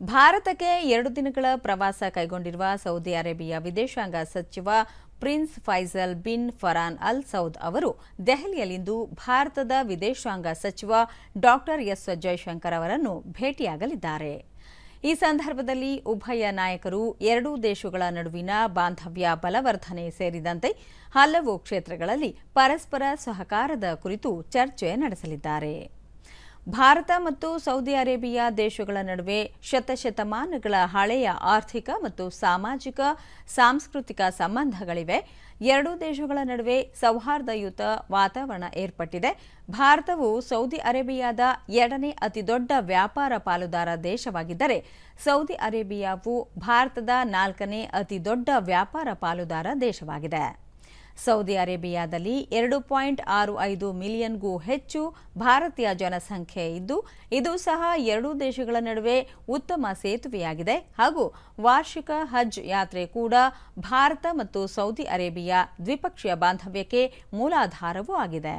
ಭಾರತಕ್ಕೆ 2 ದಿನಗಳ ಪ್ರವಾಸ ಕೈಗೊಂಡಿರುವ ಸೌದಿ ಅರೇಬಿಯಾ ವಿದೇಶಾಂಗ ಸಚಿವ prince Faisal bin Farhan Al Saud ಅವರು ದೆಹಲಿಯಲ್ಲಿಂದು ಭಾರತದ ವಿದೇಶಾಂಗ ಸಚಿವ ಡಾ ಎಸ್ ಜೈಶಂಕರ್ ಅವರನ್ನು ಭೇಟಿಯಾಗಲಿದ್ದಾರೆ. ಈ ಸಂದರ್ಭದಲ್ಲಿ ಉಭಯ ನಾಯಕರು ಎರಡೂ ದೇಶಗಳ ನಡುವಿನ ಬಾಂಧವ್ಯ ಬಲವರ್ಧನೆ ಸೇರಿದಂತೆ ಹಲವು ಕ್ಷೇತ್ರಗಳಲ್ಲಿ ಪರಸ್ಪರ ಸಹಕಾರದ ಕುರಿತು ಚರ್ಚೆ ನಡೆಸಲಿದ್ದಾರೆ. ಭಾರತ ಮತ್ತು ಸೌದಿ ಅರೇಬಿಯಾ ದೇಶಗಳ ನಡುವೆ ಶತಶತಮಾನಗಳ ಹಳೆಯ ಆರ್ಥಿಕ ಮತ್ತು ಸಾಮಾಜಿಕ ಸಾಂಸ್ಕೃತಿಕ ಸಂಬಂಧಗಳಿವೆ. ಎರಡೂ ದೇಶಗಳ ನಡುವೆ ಸೌಹಾರ್ದಯುತ ವಾತಾವರಣ ಏರ್ಪಟ್ಟಿದೆ. ಭಾರತವು ಸೌದಿ ಅರೇಬಿಯಾದ 2ನೇ ಅತಿದೊಡ್ಡ ವ್ಯಾಪಾರ ಪಾಲುದಾರ ದೇಶವಾಗಿದ್ದರೆ ಸೌದಿ ಅರೇಬಿಯಾವು ಭಾರತದ 4ನೇ ಅತಿದೊಡ್ಡ ವ್ಯಾಪಾರ ಪಾಲುದಾರ ದೇಶವಾಗಿದೆ. ಸೌದಿ ಅರೇಬಿಯಾದಲ್ಲಿ 2.65 ಮಿಲಿಯನ್ಗೂ ಹೆಚ್ಚು ಭಾರತೀಯ ಜನಸಂಖ್ಯೆ ಇದ್ದು ಇದು ಸಹ ಎರಡೂ ದೇಶಗಳ ನಡುವೆ ಉತ್ತಮ ಸೇತುವೆಯಾಗಿದೆ ಹಾಗೂ ವಾರ್ಷಿಕ ಹಜ್ ಯಾತ್ರೆ ಕೂಡ ಭಾರತ ಮತ್ತು ಸೌದಿ ಅರೇಬಿಯಾ ದ್ವಿಪಕ್ಷೀಯ ಬಾಂಧವ್ಯಕ್ಕೆ ಮೂಲಾಧಾರವೂ ಆಗಿದೆ.